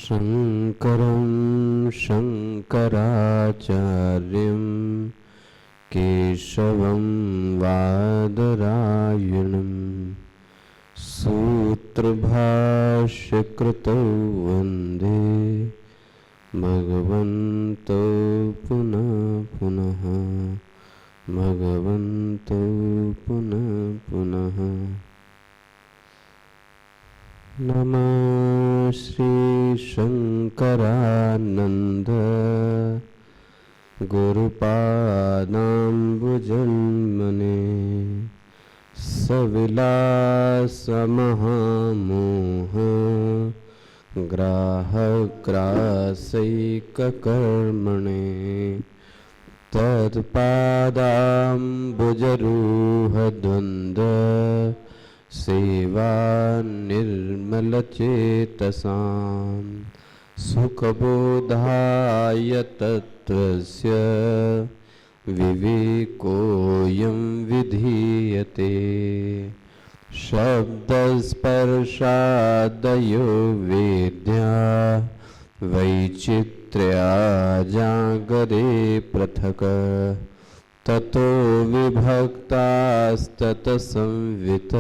शङ्करं शङ्कराचार्यं केशवं वादरायणं सूत्रभाष्यकृतौ वन्दे भगवन्तौ पुनः पुनः भगवन्तौ पुनः पुनः। नमः श्री शंकरानंद गुरुपादाम्बुजन्मने सविलासमहामोह ग्राहग्रासैककर्मणे तत्पादाम्बुजरूहद्वन्द्व सेवा निर्मलचेतसां सुखबोधाय तत्त्वस्य विवेकोऽयं विधीयते। शब्दस्पर्शादयो वेद्या वैचित्र्या जागरे पृथक् ततो विभक्तास्ततसंवित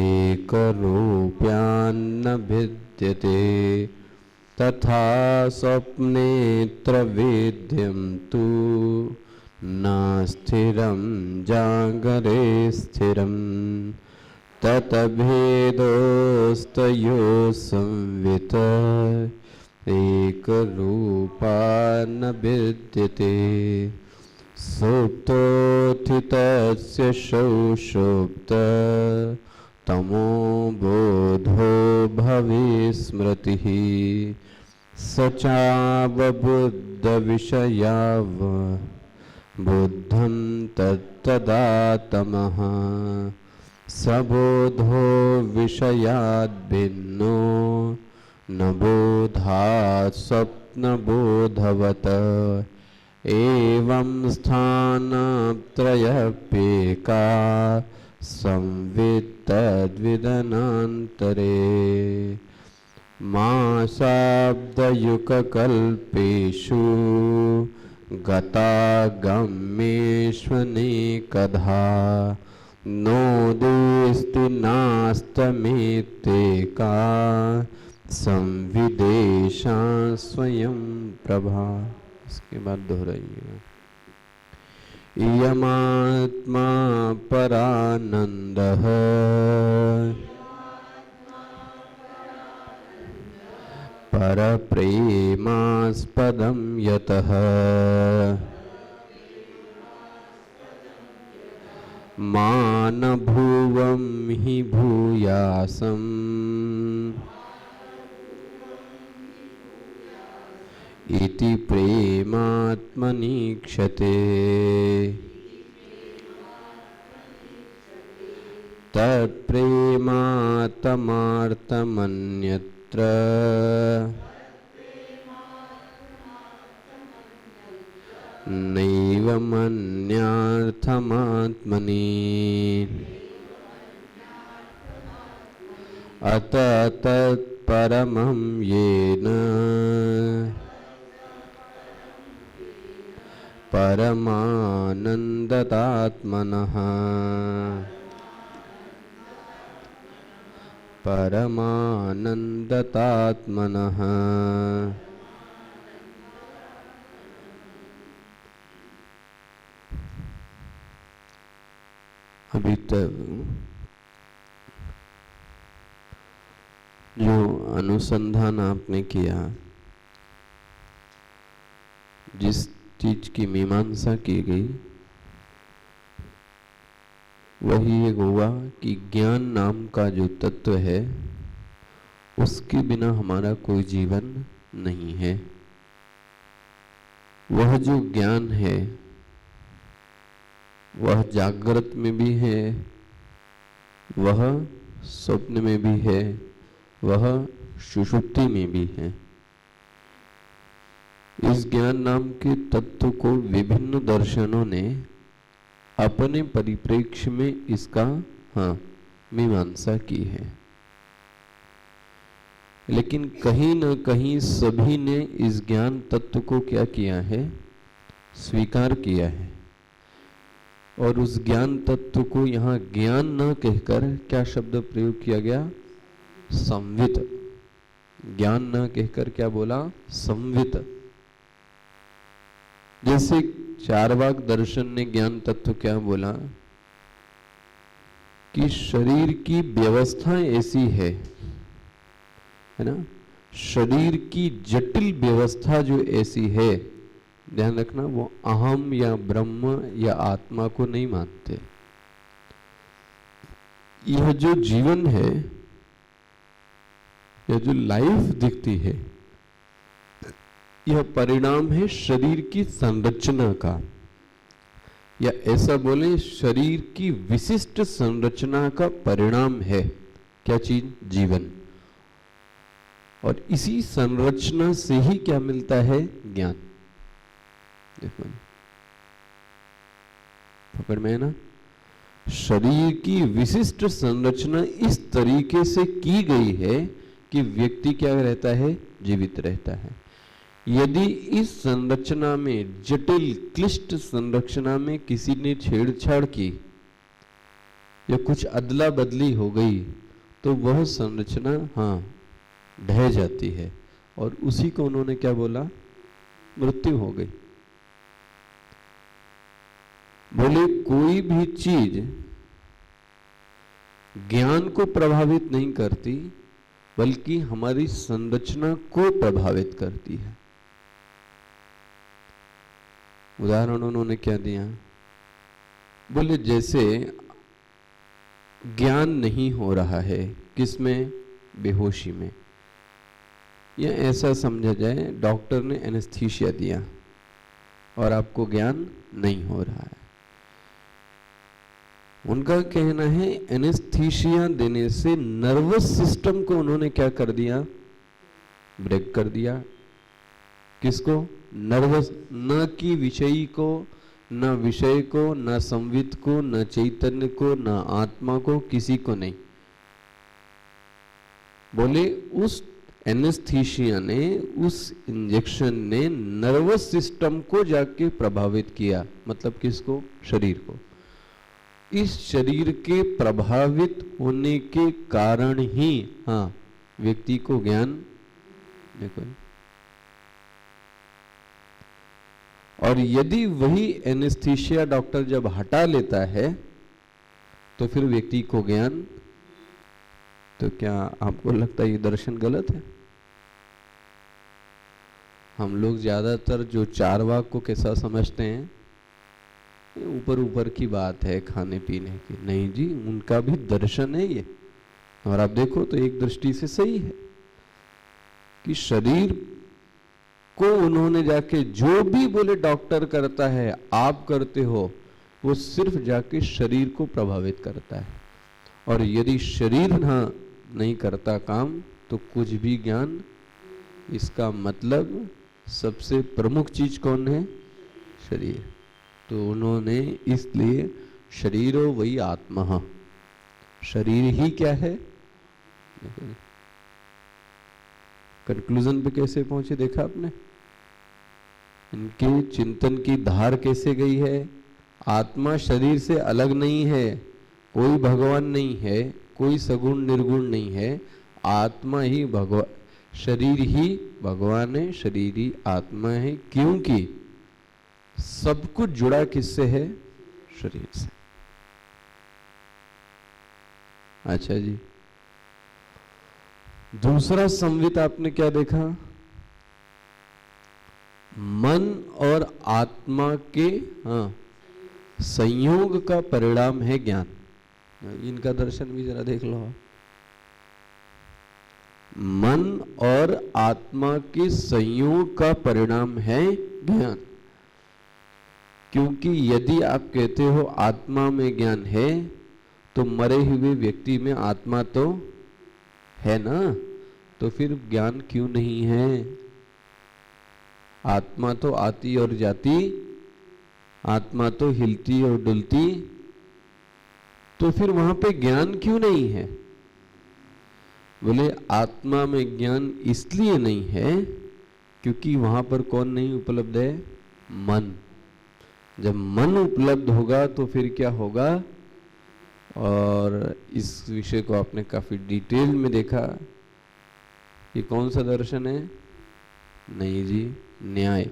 एकरूप्यान्न भिद्यते। तथा स्वप्नेऽत्र वेद्यं तु न स्थिरं जागरे स्थिरं ततभेदोस्तयोः संवित एकरूपान्न भिद्यते। सुप्तोत्थितस्य सुषुप्त तमो बोधो भवेत् स्मृतिः स चावबुद्धविषयाव बुद्धं तत्तदा तमः सबोधो विषयाद् भिन्नो न बोधात् स्वप्नबोधवत् एवं स्थानत्रयप्येका संवित्तद्विदनान्तरे माशाब्दयुगकल्पेषु गतागम्येष्वनेकधा नोदेस्ति नास्तमेत्येका संविदेशा स्वयं प्रभा। इसके बाद दोहराइएगा। इयमात्मा परानंदः परप्रेमास्पदं यतः मानभुवं हि भूयासम् इति प्रेमात्मनीक्षते। तत्प्रेमात्मार्थमन्यत्र नैव मन्यार्थमात्मनि अत तत्परमं येन परमानन्दतात्मनः परमानन्दतात्मनः। अभी तक जो अनुसंधान आपने किया, जिस चीज की मीमांसा की गई, वही एक हुआ कि ज्ञान नाम का जो तत्व है उसके बिना हमारा कोई जीवन नहीं है। वह जो ज्ञान है वह जागृत में भी है, वह स्वप्न में भी है, वह सुषुप्ति में भी है। इस ज्ञान नाम के तत्व को विभिन्न दर्शनों ने अपने परिप्रेक्ष्य में इसका मीमांसा की है। लेकिन कहीं ना कहीं सभी ने इस ज्ञान तत्व को क्या किया है, स्वीकार किया है। और उस ज्ञान तत्व को यहां ज्ञान न कहकर क्या शब्द प्रयोग किया गया, संवित। ज्ञान न कहकर क्या बोला, संवित। जैसे चार्वाक दर्शन ने ज्ञान तत्व क्या बोला कि शरीर की व्यवस्था ऐसी है ना, शरीर की जटिल व्यवस्था जो ऐसी है, ध्यान रखना, वो अहम या ब्रह्म या आत्मा को नहीं मानते। यह जो जीवन है, यह जो लाइफ दिखती है, यह परिणाम है शरीर की संरचना का, या ऐसा बोले शरीर की विशिष्ट संरचना का परिणाम है। क्या चीज, जीवन। और इसी संरचना से ही क्या मिलता है, ज्ञान। देखो पकड़ में है ना, शरीर की विशिष्ट संरचना इस तरीके से की गई है कि व्यक्ति क्या रहता है, जीवित रहता है। यदि इस संरचना में, जटिल क्लिष्ट संरचना में किसी ने छेड़छाड़ की या कुछ अदला बदली हो गई तो वह संरचना ढह जाती है, और उसी को उन्होंने क्या बोला, मृत्यु हो गई। बोले कोई भी चीज ज्ञान को प्रभावित नहीं करती, बल्कि हमारी संरचना को प्रभावित करती है। उदाहरण उन्होंने क्या दिया, बोले जैसे ज्ञान नहीं हो रहा है, किसमें, बेहोशी में, या ऐसा समझा जाए डॉक्टर ने एनेस्थीसिया दिया और आपको ज्ञान नहीं हो रहा है। उनका कहना है एनेस्थीसिया देने से नर्वस सिस्टम को उन्होंने क्या कर दिया, ब्रेक कर दिया। किसको, नर्वस, न कि विषयी को, न विषय को, न संवित को, न चैतन्य को, न आत्मा को, किसी को नहीं। बोले उस एनेस्थीसिया ने, उस इंजेक्शन ने नर्वस सिस्टम को जाके प्रभावित किया। मतलब किसको, शरीर को। इस शरीर के प्रभावित होने के कारण ही व्यक्ति को ज्ञान, देखो, और यदि वही एनेस्थीसिया डॉक्टर जब हटा लेता है तो फिर व्यक्ति को ज्ञान, तो क्या आपको लगता है ये दर्शन गलत है? हम लोग ज्यादातर जो चारवाक को कैसा समझते हैं, ऊपर ऊपर की बात है खाने पीने की। नहीं जी, उनका भी दर्शन है ये, और आप देखो तो एक दृष्टि से सही है कि शरीर को उन्होंने जाके, जो भी बोले डॉक्टर करता है, आप करते हो, वो सिर्फ जाके शरीर को प्रभावित करता है। और यदि शरीर नहीं करता काम तो कुछ भी ज्ञान, इसका मतलब सबसे प्रमुख चीज कौन है, शरीर। तो उन्होंने इसलिए शरीरो वही आत्मा, शरीर ही क्या है। कंक्लूजन पे कैसे पहुंचे देखा आपने, इनके चिंतन की धार कैसे गई है। आत्मा शरीर से अलग नहीं है, कोई भगवान नहीं है, कोई सगुण निर्गुण नहीं है, आत्मा ही भगवान, शरीर ही भगवान है, शरीर ही आत्मा है। क्योंकि सब कुछ जुड़ा किससे है, शरीर से। अच्छा जी, दूसरा संवित आपने क्या देखा, मन और आत्मा के संयोग का परिणाम है ज्ञान। इनका दर्शन भी जरा देख लो। मन और आत्मा के संयोग का परिणाम है ज्ञान। क्योंकि यदि आप कहते हो आत्मा में ज्ञान है, तो मरे हुए व्यक्ति में आत्मा तो है ना, तो फिर ज्ञान क्यों नहीं है। आत्मा तो आती और जाती, आत्मा तो हिलती और डुलती, तो फिर वहां पे ज्ञान क्यों नहीं है। बोले आत्मा में ज्ञान इसलिए नहीं है क्योंकि वहां पर कौन नहीं उपलब्ध है? मन। जब मन उपलब्ध होगा तो फिर क्या होगा? और इस विषय को आपने काफी डिटेल में देखा। ये कौन सा दर्शन है? नहीं जी, न्याय।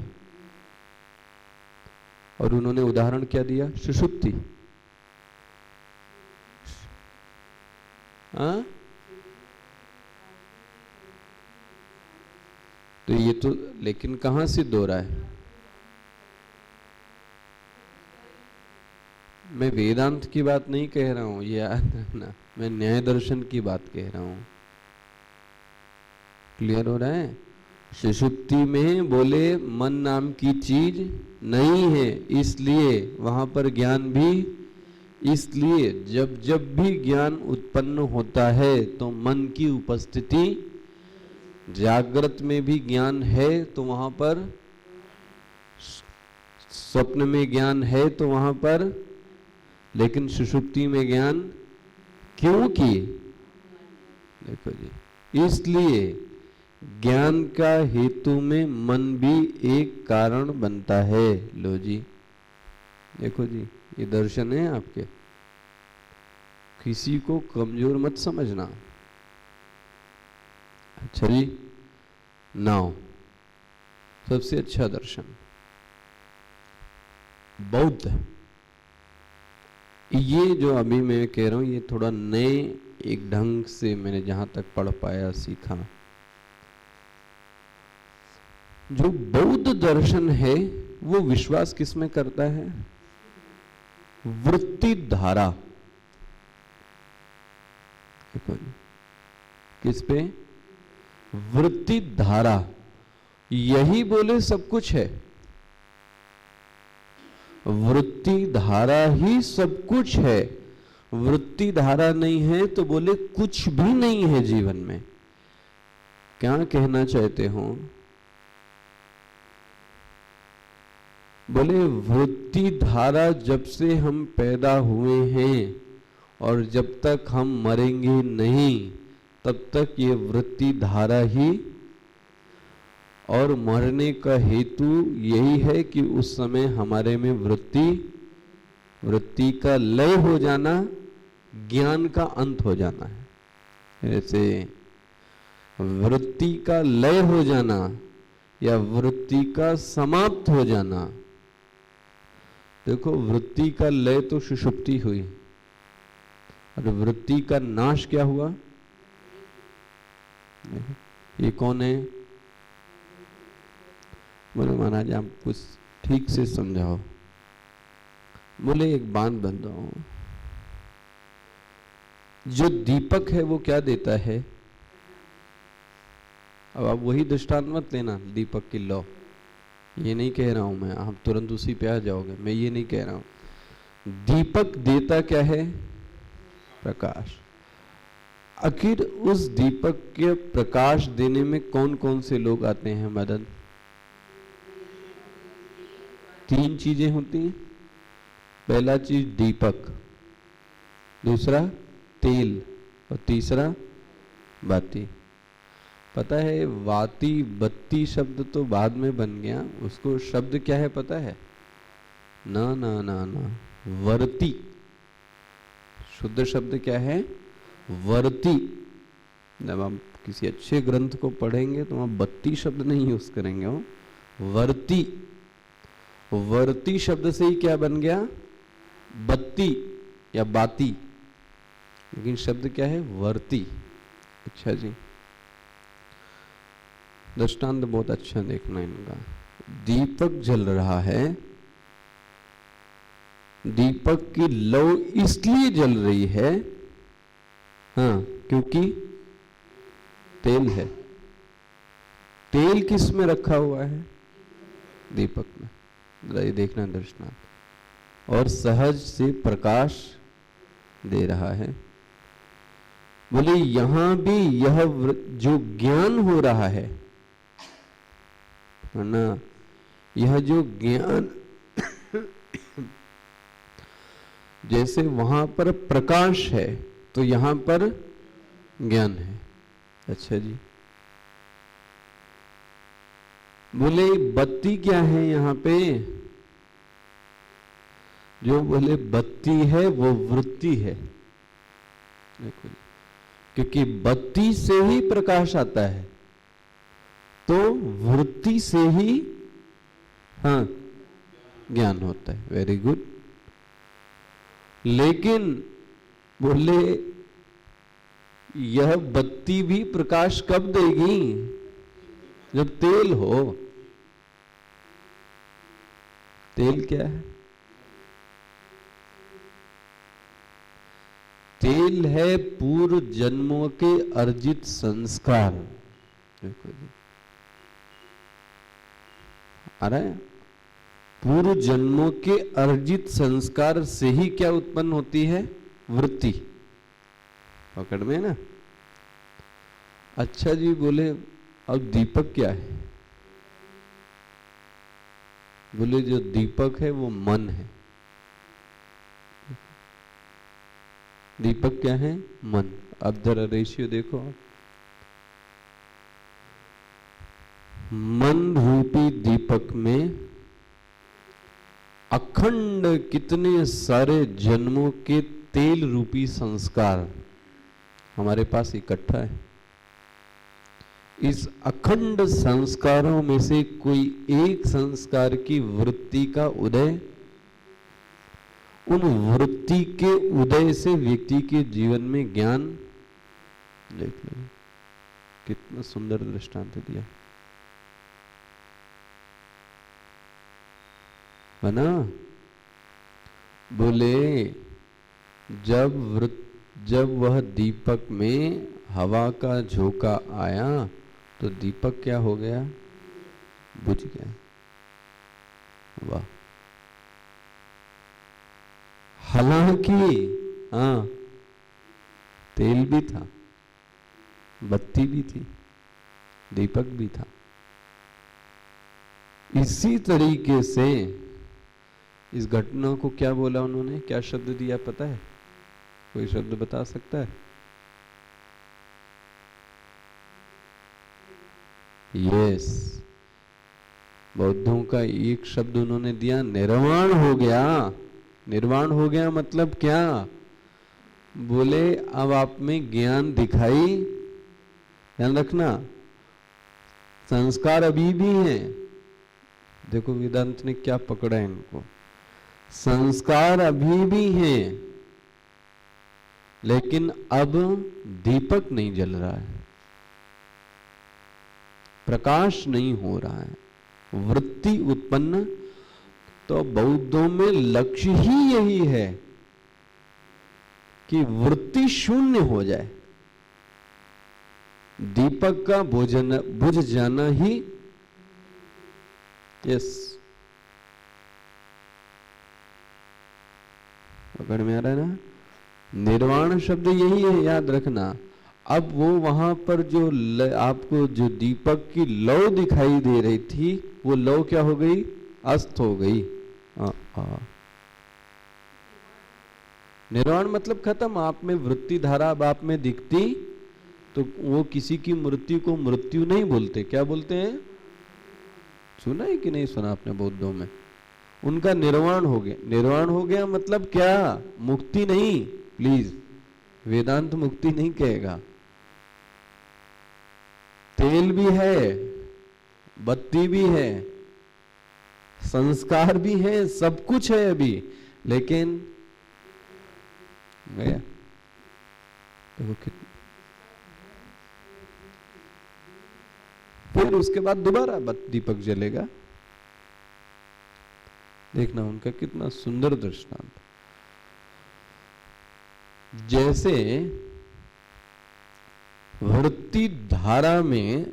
और उन्होंने उदाहरण क्या दिया? सुषुप्ति। हाँ, तो ये तो लेकिन कहां सिद्ध हो रहा है? मैं वेदांत की बात नहीं कह रहा हूं, ये याद रखना, मैं न्याय दर्शन की बात कह रहा हूं। क्लियर हो रहा है? सुषुप्ति में बोले मन नाम की चीज नहीं है, इसलिए वहां पर ज्ञान भी, इसलिए जब जब भी ज्ञान उत्पन्न होता है तो मन की उपस्थिति, जागृत में भी ज्ञान है तो वहां पर, स्वप्न में ज्ञान है तो वहां पर, लेकिन सुषुप्ति में ज्ञान क्योंकि देखो जी, इसलिए ज्ञान का हेतु में मन भी एक कारण बनता है। लो जी, देखो जी, ये दर्शन है आपके, किसी को कमजोर मत समझना। अच्छा जी, नाउ सबसे अच्छा दर्शन बौद्ध। ये जो अभी मैं कह रहा हूं ये थोड़ा नए एक ढंग से मैंने जहां तक पढ़ पाया सीखा। जो बौद्ध दर्शन है वो विश्वास किसमें करता है? वृत्ति धारा। किस पे? वृत्ति धारा। यही बोले सब कुछ है, वृत्ति धारा ही सब कुछ है। वृत्ति धारा नहीं है तो बोले कुछ भी नहीं है जीवन में। क्या कहना चाहते हो? बोले वृत्ति धारा जब से हम पैदा हुए हैं और जब तक हम मरेंगे नहीं तब तक ये वृत्ति धारा ही, और मरने का हेतु यही है कि उस समय हमारे में वृत्ति का लय हो जाना, ज्ञान का अंत हो जाना है। ऐसे वृत्ति का लय हो जाना या वृत्ति का समाप्त हो जाना। देखो, वृत्ति का लय तो सुषुप्ति हुई और वृत्ति का नाश क्या हुआ? ये कौन है? बोले महाराज आप कुछ ठीक से समझाओ। बोले एक बात बताओ, जो दीपक है वो क्या देता है? अब आप वही दृष्टांत मत लेना दीपक की लौ, ये नहीं कह रहा हूं मैं, आप तुरंत उसी पे आ जाओगे, मैं ये नहीं कह रहा हूं। दीपक देता क्या है? प्रकाश। आखिर उस दीपक के प्रकाश देने में कौन कौन से लोग आते हैं मदद? तीन चीजें होती हैं। पहला चीज दीपक, दूसरा तेल और तीसरा बाती। पता है वाती बत्ती शब्द तो बाद में बन गया, उसको शब्द क्या है पता है? ना ना ना ना, वर्ती। शुद्ध शब्द क्या है? वर्ती। जब आप किसी अच्छे ग्रंथ को पढ़ेंगे तो वहां बत्ती शब्द नहीं यूज करेंगे, वो वर्ती। वर्ती शब्द से ही क्या बन गया? बत्ती या बाती, लेकिन शब्द क्या है? वर्ती। अच्छा जी, दृष्टांत बहुत अच्छा देखना इनका। दीपक जल रहा है, दीपक की लौ इसलिए जल रही है, हाँ, क्योंकि तेल है। तेल किस में रखा हुआ है? दीपक में। ये देखना दृष्टांत, और सहज से प्रकाश दे रहा है। बोले यहां भी यह जो ज्ञान हो रहा है ना, यह जो ज्ञान जैसे वहां पर प्रकाश है तो यहां पर ज्ञान है। अच्छा जी, बोले बत्ती क्या है यहाँ पे? जो बोले बत्ती है वो वृत्ति है। देखो, क्योंकि बत्ती से ही प्रकाश आता है, तो वृत्ति से ही हाँ ज्ञान होता है। Very good. लेकिन बोले यह बत्ती भी प्रकाश कब देगी? जब तेल हो। तेल क्या है? तेल है पूर्व जन्मों के अर्जित संस्कार। देखो जी, आ रहा है? पूर्व जन्मों के अर्जित संस्कार से ही क्या उत्पन्न होती है? वृत्ति। पकड़ में ना? अच्छा जी, बोले अब दीपक क्या है? बोले जो दीपक है वो मन है। दीपक क्या है? मन। अब जरा रेशियो देखो आप। मन रूपी दीपक में अखंड कितने सारे जन्मों के तेल रूपी संस्कार हमारे पास इकट्ठा है। इस अखंड संस्कारों में से कोई एक संस्कार की वृत्ति का उदय, उन वृत्ति के उदय से व्यक्ति के जीवन में ज्ञान। देख लो कितना सुंदर दृष्टांत दिया बना। बोले जब वह दीपक में हवा का झोंका आया तो दीपक क्या हो गया? बुझ गया। वाह। हालांकि हाँ, तेल भी था, बत्ती भी थी, दीपक भी था। इसी तरीके से इस घटना को क्या बोला उन्होंने? क्या शब्द दिया पता है? कोई शब्द बता सकता है? यस, बौद्धों का एक शब्द उन्होंने दिया, निर्वाण हो गया। निर्वाण हो गया मतलब क्या? बोले अब आप में ज्ञान दिखाई। ध्यान रखना, संस्कार अभी भी हैं। देखो वेदांत ने क्या पकड़ा है इनको। संस्कार अभी भी हैं, लेकिन अब दीपक नहीं जल रहा है, प्रकाश नहीं हो रहा है, वृत्ति उत्पन्न। तो बौद्धों में लक्ष्य ही यही है कि वृत्ति शून्य हो जाए, दीपक का बुझ जाना ही। यस, पकड़ में आ रहा है ना? निर्वाण शब्द यही है, याद रखना। अब वो वहां पर जो आपको जो दीपक की लौ दिखाई दे रही थी, वो लौ क्या हो गई? अस्त हो गई। निर्वाण मतलब खत्म। आप में वृत्ति धारा अब आप में दिखती, तो वो किसी की मृत्यु को मृत्यु नहीं बोलते। क्या बोलते हैं? सुना है कि नहीं सुना आपने? बौद्धों में उनका निर्वाण हो गया। निर्वाण हो गया मतलब क्या? मुक्ति नहीं, प्लीज, वेदांत मुक्ति नहीं कहेगा। तेल भी है, बत्ती भी है, संस्कार भी है, सब कुछ है अभी, लेकिन गया। देखो कितना। फिर उसके बाद दोबारा दीपक जलेगा। देखना उनका कितना सुंदर दृष्टांत। जैसे वृत्ति धारा में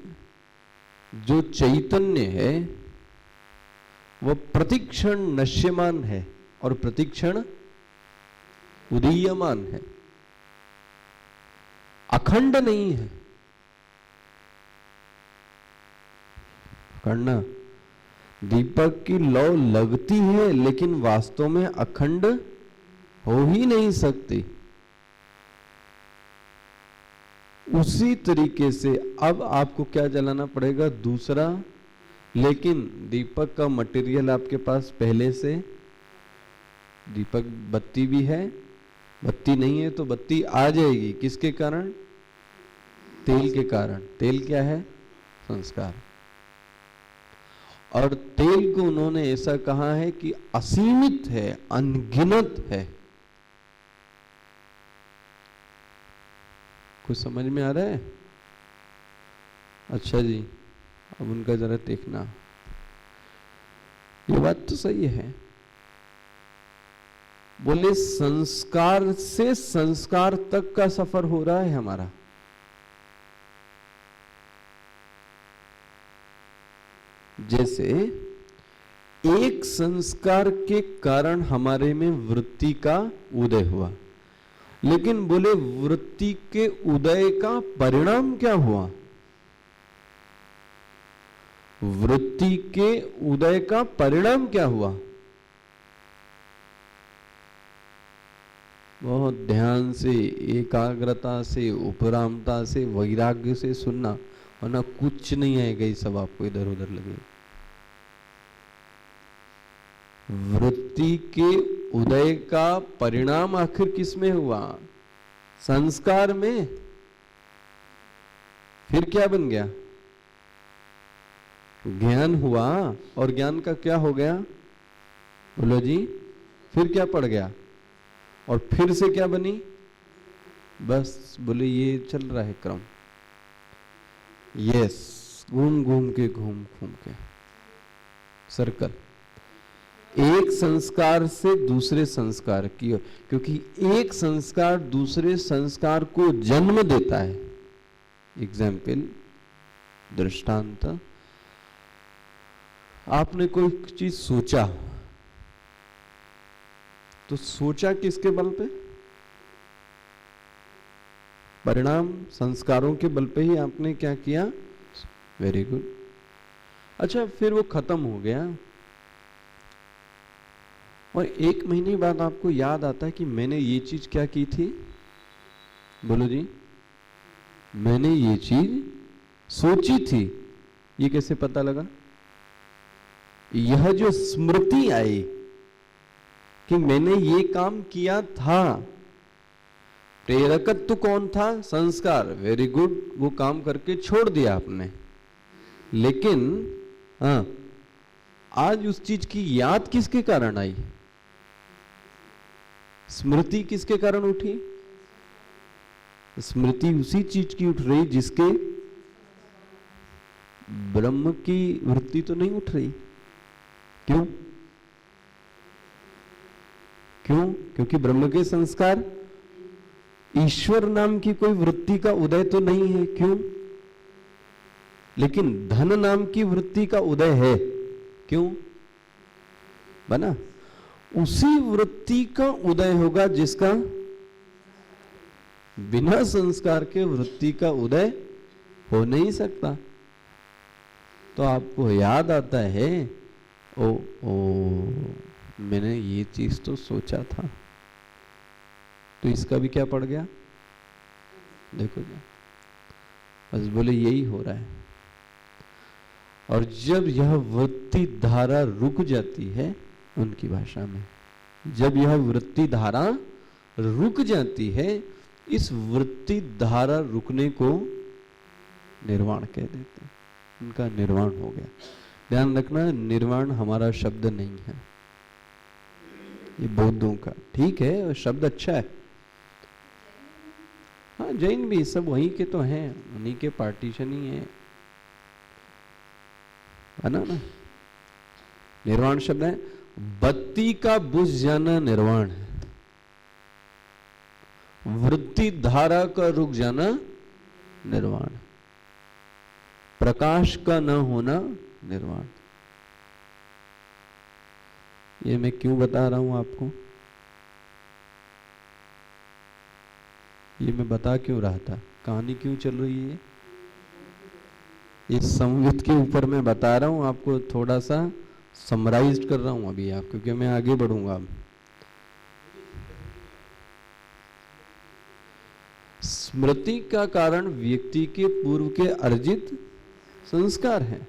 जो चैतन्य है वह प्रतिक्षण नश्यमान है और प्रतिक्षण उदीयमान है, अखंड नहीं है। करना, दीपक की लौ लगती है लेकिन वास्तव में अखंड हो ही नहीं सकती। उसी तरीके से अब आपको क्या जलाना पड़ेगा, दूसरा। लेकिन दीपक का मटेरियल आपके पास पहले से, दीपक बत्ती भी है, बत्ती नहीं है तो बत्ती आ जाएगी, किसके कारण, तेल के कारण। तेल क्या है, संस्कार। और तेल को उन्होंने ऐसा कहा है कि असीमित है, अनगिनत है। कुछ समझ में आ रहा है? अच्छा जी, अब उनका जरा देखना, ये बात तो सही है। बोले संस्कार से संस्कार तक का सफर हो रहा है हमारा। जैसे एक संस्कार के कारण हमारे में वृत्ति का उदय हुआ, लेकिन बोले वृत्ति के उदय का परिणाम क्या हुआ, वृत्ति के उदय का परिणाम क्या हुआ। बहुत ध्यान से, एकाग्रता से, उपरामता से, वैराग्य से सुनना, वरना कुछ नहीं आएगा, ये सब आपको इधर उधर लगेगा। वृत्ति के उदय का परिणाम आखिर किस में हुआ, संस्कार में। फिर क्या बन गया, ज्ञान हुआ। और ज्ञान का क्या हो गया, बोलो जी, फिर क्या पड़ गया, और फिर से क्या बनी, बस बोले ये चल रहा है क्रम। यस, घूम घूम के सर्कल, एक संस्कार से दूसरे संस्कार की, क्योंकि एक संस्कार दूसरे संस्कार को जन्म देता है। एग्जाम्पल, दृष्टांत, आपने कोई चीज सोचा, तो सोचा किसके बल पे, परिणाम संस्कारों के बल पे ही आपने क्या किया, वेरी गुड। अच्छा, फिर वो खत्म हो गया, और एक महीने बाद आपको याद आता है कि मैंने ये चीज क्या की थी, बोलो जी, मैंने ये चीज सोची थी। ये कैसे पता लगा, यह जो स्मृति आई कि मैंने ये काम किया था, प्रेरकत्व कौन था, संस्कार, वेरी गुड, वो काम करके छोड़ दिया आपने। लेकिन हाँ, आज उस चीज की याद किसके कारण आई, स्मृति किसके कारण उठी, स्मृति उसी चीज की उठ रही जिसके, ब्रह्म की वृत्ति तो नहीं उठ रही। क्यों, क्यों, क्योंकि ब्रह्म के संस्कार, ईश्वर नाम की कोई वृत्ति का उदय तो नहीं है। क्यों, लेकिन धन नाम की वृत्ति का उदय है। क्यों बना, उसी वृत्ति का उदय होगा जिसका बिना संस्कार के वृत्ति का उदय हो नहीं सकता। तो आपको याद आता है, ओ मैंने ये चीज तो सोचा था, तो इसका भी क्या पड़ गया, देखो क्या, बस बोले यही हो रहा है। और जब यह वृत्ति धारा रुक जाती है, उनकी भाषा में, जब यह वृत्ति धारा रुक जाती है, इस वृत्ति धारा रुकने को निर्वाण कह देते हैं। उनका निर्वाण हो गया। ध्यान रखना, निर्वाण हमारा शब्द नहीं है, ये बौद्धों का। ठीक है, शब्द अच्छा है, हाँ, जैन भी सब वहीं के तो हैं, उन्हीं के पार्टीशन ही है ना। निर्वाण शब्द है, बत्ती का बुझ जाना निर्वाण है, वृत्ति धारा का रुक जाना निर्वाण, प्रकाश का न होना निर्वाण। ये मैं क्यों बता रहा हूं आपको, ये मैं बता क्यों रहा था, कहानी क्यों चल रही है, इस संवित के ऊपर मैं बता रहा हूं आपको, थोड़ा सा समराइज कर रहा हूं अभी आप, क्योंकि मैं आगे बढ़ूंगा अब। स्मृति का कारण व्यक्ति के पूर्व के अर्जित संस्कार है।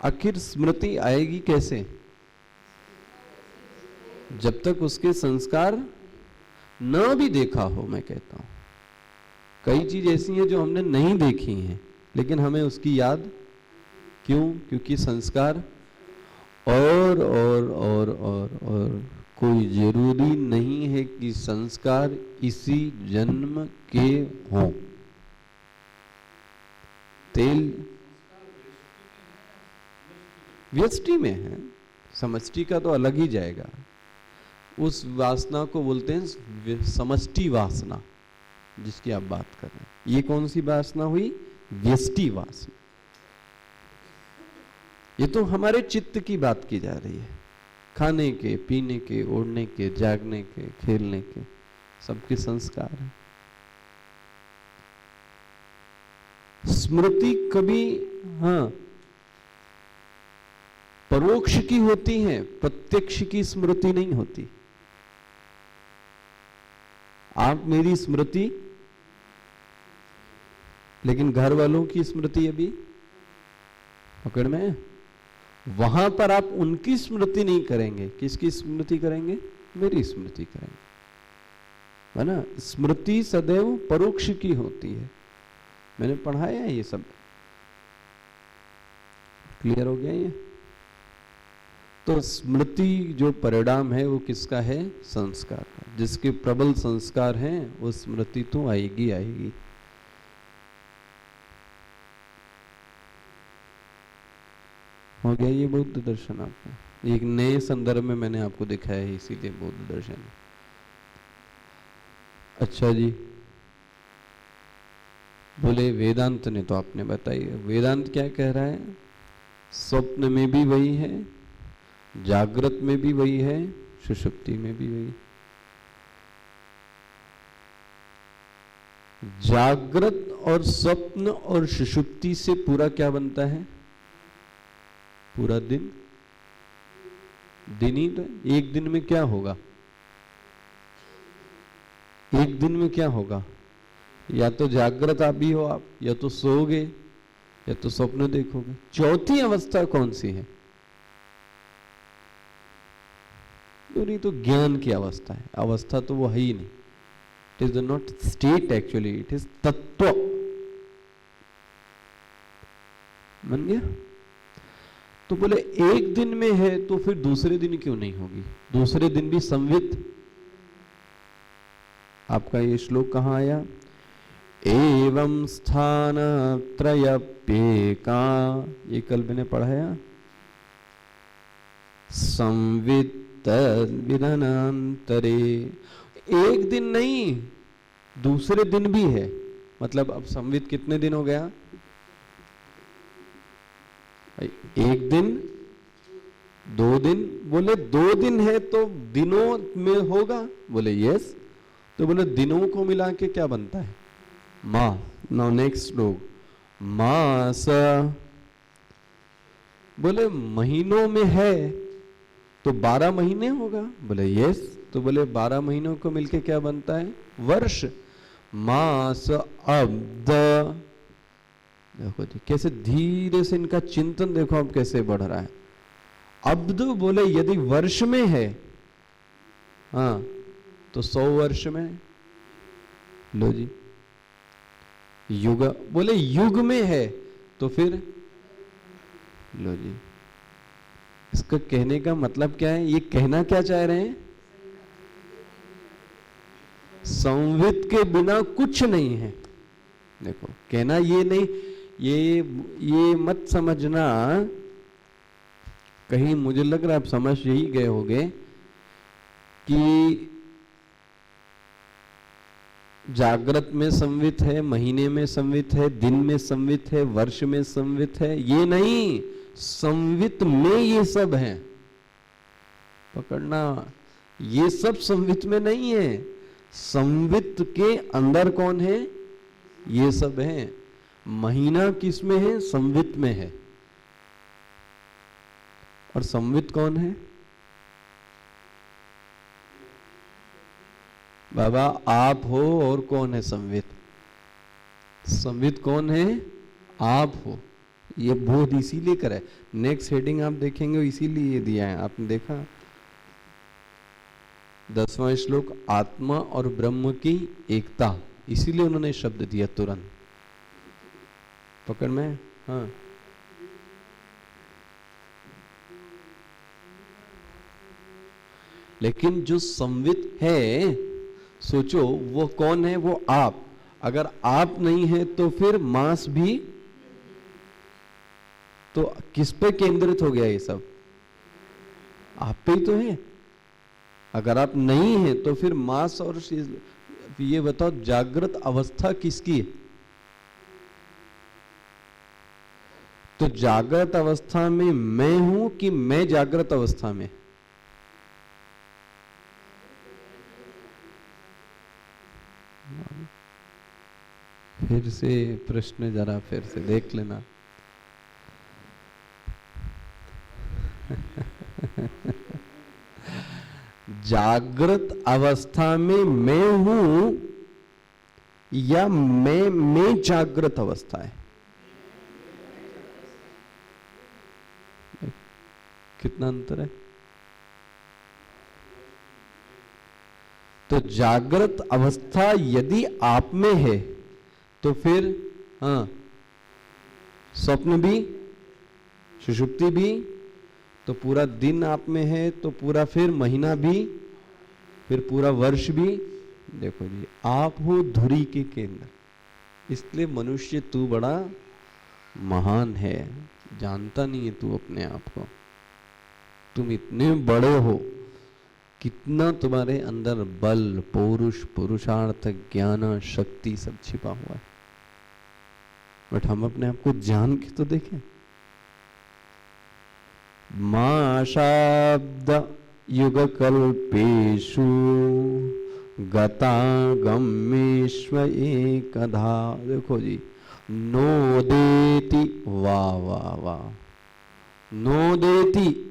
आखिर स्मृति आएगी कैसे? जब तक उसके संस्कार न भी देखा हो। मैं कहता हूं कई चीज ऐसी हैं जो हमने नहीं देखी हैं, लेकिन हमें उसकी याद क्यों? क्योंकि संस्कार और कोई जरूरी नहीं है कि संस्कार इसी जन्म के हों। तेल व्यष्टि में है, समष्टि का तो अलग ही जाएगा। उस वासना को बोलते हैं समष्टि वासना, जिसकी आप बात कर रहे हैं। ये कौन सी वासना हुई? व्यष्टि वासना। ये तो हमारे चित्त की बात की जा रही है, खाने के, पीने के, ओढ़ने के, जागने के, खेलने के, सबके संस्कार है। स्मृति कभी परोक्ष की होती है, प्रत्यक्ष की स्मृति नहीं होती। आप मेरी स्मृति, लेकिन घर वालों की स्मृति अभी पकड़ में है। वहां पर आप उनकी स्मृति नहीं करेंगे। किसकी स्मृति करेंगे? मेरी स्मृति करेंगे, है ना। स्मृति सदैव परोक्ष की होती है। मैंने पढ़ाया है ये सब, क्लियर हो गया ये? तो स्मृति जो परिणाम है वो किसका है? संस्कार का। जिसके प्रबल संस्कार हैं वो स्मृति तो आएगी आएगी। हो गया ये बौद्ध दर्शन आपको? एक नए संदर्भ में मैंने आपको दिखाया है, इसीलिए बौद्ध दर्शन। अच्छा जी, बोले वेदांत ने तो आपने बताई। वेदांत क्या कह रहा है? स्वप्न में भी वही है, जागृत में भी वही है, सुषुप्ति में भी वही। जागृत और स्वप्न और सुषुप्ति से पूरा क्या बनता है? पूरा दिन। दिन ही तो। एक दिन में क्या होगा? एक दिन में क्या होगा? या तो जागृत आप भी हो, आप या तो सोओगे या तो स्वप्न देखोगे। चौथी अवस्था कौन सी है? पूरी तो ज्ञान की अवस्था है। अवस्था तो वो है ही नहीं। It is not state actually, it is तत्व। बन गया? तो बोले एक दिन में है तो फिर दूसरे दिन क्यों नहीं होगी? दूसरे दिन भी संवित। आपका ये श्लोक कहां आया? एवं स्थान त्रयप्येका, ये कल मैंने पढ़ाया। संवित विधानांतरे, एक दिन नहीं दूसरे दिन भी है। मतलब अब संवित कितने दिन हो गया? एक दिन, 2 दिन। बोले 2 दिन है तो दिनों में होगा? बोले यस। तो बोले दिनों को मिला के क्या बनता है? माह। नाउ नेक्स्ट लोग मास। बोले महीनों में है तो 12 महीने होगा? बोले यस। तो बोले 12 महीनों को मिलके क्या बनता है? वर्ष। मास अब्द। देखो जी कैसे धीरे से इनका चिंतन देखो अब कैसे बढ़ रहा है। अब्द बोले यदि वर्ष में है तो 100 वर्ष में। लो जी। युग बोले युग में है तो फिर लो जी। इसका कहने का मतलब क्या है? ये कहना क्या चाह रहे हैं? संवित के बिना कुछ नहीं है। देखो कहना ये नहीं, ये मत समझना कहीं, मुझे लग रहा है आप समझ यही गए होंगे कि जागृत में संवित है, महीने में संवित है, दिन में संवित है, वर्ष में संवित है। ये नहीं, संवित में ये सब है। पकड़ना, ये सब संवित में नहीं है। संवित के अंदर कौन है? ये सब है। महीना किस में है? संवित में है। और संवित कौन है? बाबा आप हो और कौन है संवित? संवित कौन है? आप हो। ये बोध इसीलिए करा है। नेक्स्ट हेडिंग आप देखेंगे इसीलिए ये दिया है, आपने देखा 10वां श्लोक, आत्मा और ब्रह्म की एकता, इसीलिए उन्होंने शब्द दिया तुरंत। पकड़ में? हाँ, लेकिन जो संवित है, सोचो वो कौन है? वो आप। अगर आप नहीं है तो फिर मास भी, तो किस पे केंद्रित हो गया ये सब? आप पे ही तो है। अगर आप नहीं है तो फिर मास और ये बताओ जागृत अवस्था किसकी है? तो जागृत अवस्था में मैं हूं कि मैं जागृत अवस्था में? फिर से प्रश्न जरा फिर से देख लेना। जागृत अवस्था में मैं हूं या मैं जागृत अवस्था है? कितना अंतर है? तो जागृत अवस्था यदि आप में है तो फिर हाँ, स्वप्न भी, सुषुप्ति भी, तो पूरा दिन आप में है, तो पूरा फिर महीना भी, फिर पूरा वर्ष भी। देखो जी, आप हो धुरी के केंद्र, इसलिए मनुष्य तू बड़ा महान है, जानता नहीं है तू अपने आप को। तुम इतने बड़े हो, कितना तुम्हारे अंदर बल, पौरुष, पुरुषार्थ, ज्ञान, शक्ति सब छिपा हुआ है, बट हम अपने आप को जान के तो देखें। मा शब्द युग कल्पेशु गता गम्येश्व एकधा। देखो जी, नोदेति, वाह वाह वाह, नोदेति,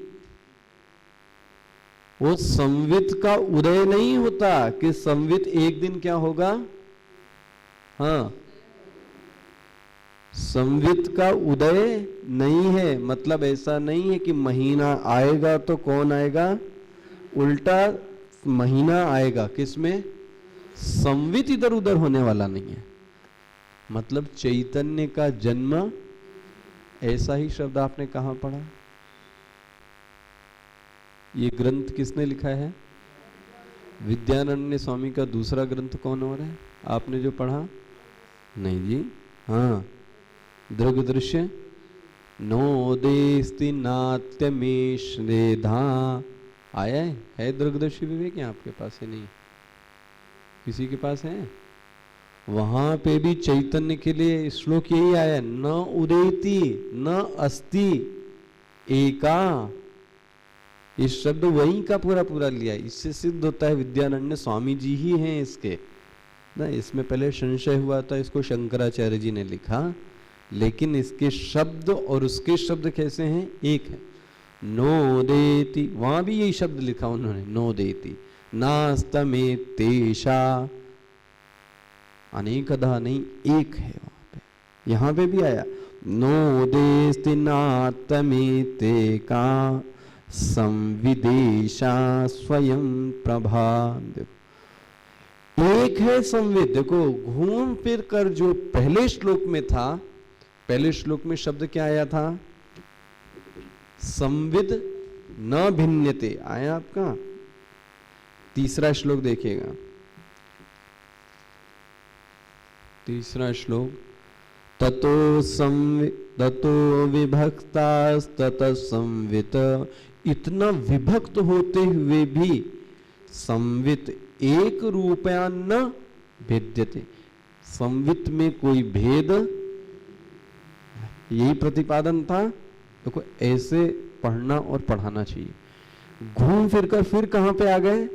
वो संवित का उदय नहीं होता कि संवित एक दिन क्या होगा? हाँ, संवित का उदय नहीं है। मतलब ऐसा नहीं है कि महीना आएगा तो कौन आएगा? उल्टा महीना आएगा किसमें? संवित इधर उधर होने वाला नहीं है। मतलब चैतन्य का जन्म, ऐसा ही शब्द आपने कहां पढ़ा? ये ग्रंथ किसने लिखा है? विद्यानंद स्वामी का दूसरा ग्रंथ कौन हो रहा है? आपने जो पढ़ा? नहीं जी, हाँ, दृग दृश्य नोदेस्ति नाट्यमेश रेधा आया है दृग दृश्य विवेक? यहाँ आपके पास है? नहीं, किसी के पास है? वहां पे भी चैतन्य के लिए श्लोक यही आया, न उदेति न अस्ति एका। इस शब्द वहीं का पूरा पूरा लिया। इससे सिद्ध होता है विद्यानंद स्वामी जी ही हैं इसके ना। इसमें पहले संशय हुआ था, इसको शंकराचार्य जी ने लिखा, लेकिन इसके शब्द और उसके शब्द कैसे हैं? एक है। नोदेति, वहां भी यही शब्द लिखा उन्होंने, नोदेति नास्तमे तेषा, अनेकधा नहीं, एक है वहां पे। यहां पे भी आया नोदेस्ति नातमे ते का संविदेशा स्वयं प्रभा। देखो एक है संविद। देखो घूम फिर कर जो पहले श्लोक में था, पहले श्लोक में शब्द क्या आया था? संविद न भिन्यते आया आपका। तीसरा श्लोक देखिएगा, तीसरा श्लोक, ततो विभक्तास्तत संवित। इतना विभक्त होते हुए भी संवित एक रूपया न भेद्यते, संवित में कोई भेद, यही प्रतिपादन था। देखो ऐसे पढ़ना और पढ़ाना चाहिए। घूम फिर कर फिर कहां पे आ गए?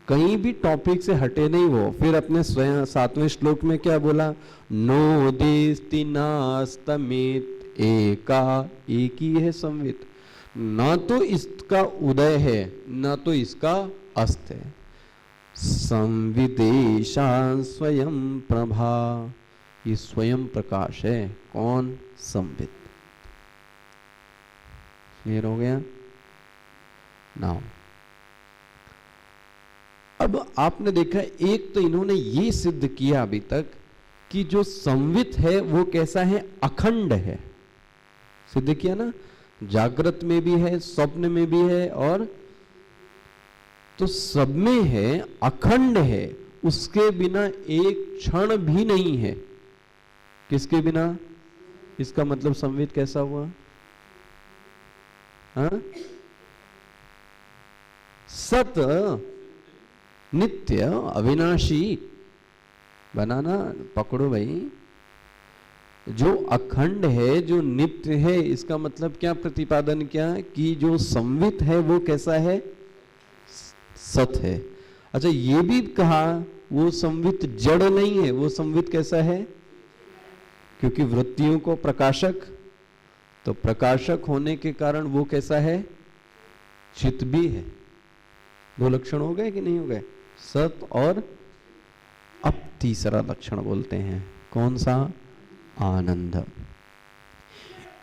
कहीं भी टॉपिक से हटे नहीं वो। फिर अपने स्वयं 7वें श्लोक में क्या बोला? नोदेस्ति नास्तमेत एका, एक ही है संवित, ना तो इसका उदय है ना तो इसका अस्त है। संविदेशा स्वयं प्रभा, ये स्वयं प्रकाश है। कौन? संवित। क्लियर हो गया? नाउ अब आपने देखा, एक तो इन्होंने ये सिद्ध किया अभी तक कि जो संवित है वो कैसा है? अखंड है। सिद्ध किया ना, जागृत में भी है, स्वप्न में भी है, और तो सब में है, अखंड है, उसके बिना एक क्षण भी नहीं है। किसके बिना? इसका मतलब संवित कैसा हुआ? हाँ? सत, नित्य, अविनाशी। बनाना पकड़ो भाई। जो अखंड है, जो नित्य है, इसका मतलब क्या प्रतिपादन किया? कि जो संवित है वो कैसा है? सत है। अच्छा, ये भी कहा वो संवित जड़ नहीं है, वो संवित कैसा है? क्योंकि वृत्तियों को प्रकाशक, तो प्रकाशक होने के कारण वो कैसा है? चित भी है। दो लक्षण हो गए कि नहीं हो गए? सत और अब तीसरा लक्षण बोलते हैं, कौन सा? आनंद।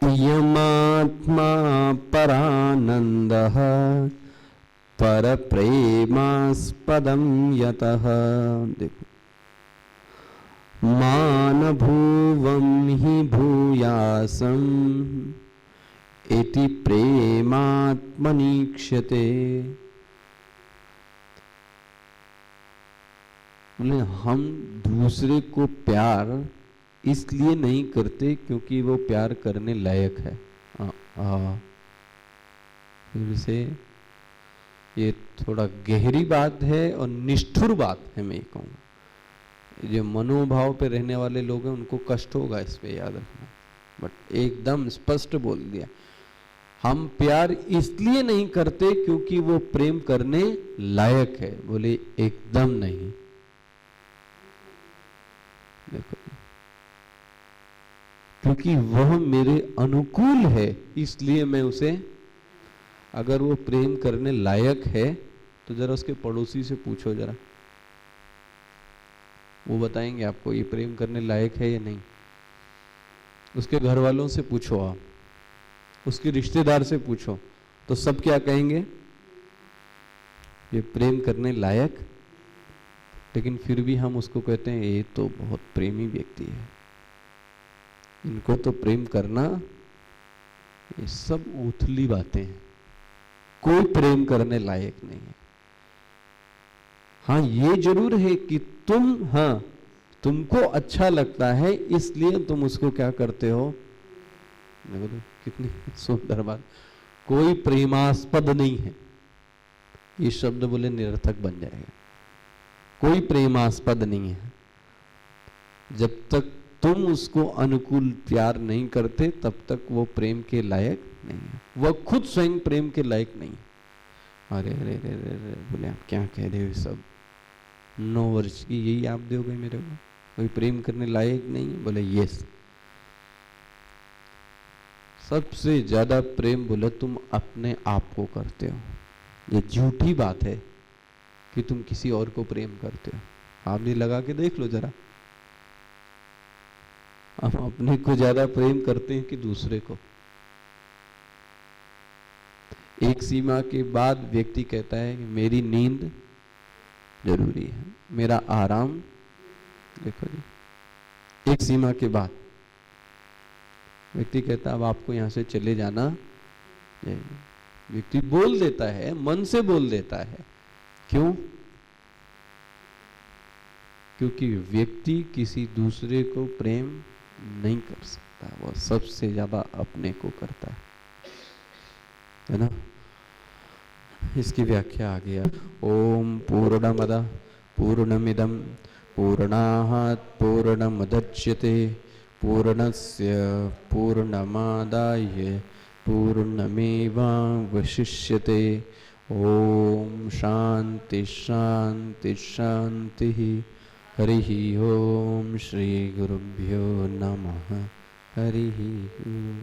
यमात्मा परानंदः पर प्रेमास्पदं यतः। देखो, मान भुवं हि भूयासं इति प्रेमात्मनीक्ष्यते। हम दूसरे को प्यार इसलिए नहीं करते क्योंकि वो प्यार करने लायक है। फिर से ये थोड़ा गहरी बात है और निष्ठुर बात है, मैं कहूँगा। जो मनोभाव पे रहने वाले लोग हैं उनको कष्ट होगा इस पे, याद रखना। बट एकदम स्पष्ट बोल दिया, हम प्यार इसलिए नहीं करते क्योंकि वो प्रेम करने लायक है। बोले एकदम नहीं। देखो, क्योंकि वह मेरे अनुकूल है इसलिए मैं उसे, अगर वो प्रेम करने लायक है तो जरा उसके पड़ोसी से पूछो, जरा वो बताएंगे आपको ये प्रेम करने लायक है या नहीं। उसके घर वालों से पूछो, आप उसके रिश्तेदार से पूछो, तो सब क्या कहेंगे? ये प्रेम करने लायक। लेकिन फिर भी हम उसको कहते हैं ये तो बहुत प्रेमी व्यक्ति है, इनको तो प्रेम करना। ये सब उथली बातें हैं, कोई प्रेम करने लायक नहीं है। हाँ, ये जरूर है कि तुमको अच्छा लगता है इसलिए तुम उसको क्या करते हो। देखो कितनी सुंदर बात। कोई प्रेमास्पद नहीं है, ये शब्द बोले निरर्थक बन जाएगा। कोई प्रेमास्पद नहीं है। जब तक तुम उसको अनुकूल प्यार नहीं करते तब तक वो प्रेम के लायक नहीं है। वह खुद स्वयं प्रेम के लायक नहीं है। अरे अरे अरे अरे, बोले आप क्या कह रहे हो? सब 9 वर्ष की यही आप दोगे मेरे को? कोई प्रेम करने लायक नहीं है? बोले यस। सबसे ज्यादा प्रेम बोले तुम अपने आप को करते हो। ये झूठी बात है कि तुम किसी और को प्रेम करते हो। आप भी लगा के देख लो जरा, हम अपने को ज्यादा प्रेम करते हैं कि दूसरे को। एक सीमा के बाद व्यक्ति कहता है कि मेरी नींद जरूरी है, मेरा आराम। देखो जी, एक सीमा के बाद व्यक्ति कहता है अब आपको यहां से चले जाना। व्यक्ति बोल देता है, मन से बोल देता है। क्यों? क्योंकि व्यक्ति किसी दूसरे को प्रेम नहीं कर सकता, वो सबसे ज्यादा अपने को करता है ना। इसकी व्याख्या आ गया। ओम पूर्णमद पूर्णमिदं पूर्णात् पूर्णमुदच्यते पूर्णस्य पूर्णमादाय पूर्णमेवावशिष्यते। ओम शांति शांति शांति। हरिः ओम श्री गुरुभ्यो नमः। हरिः ओम।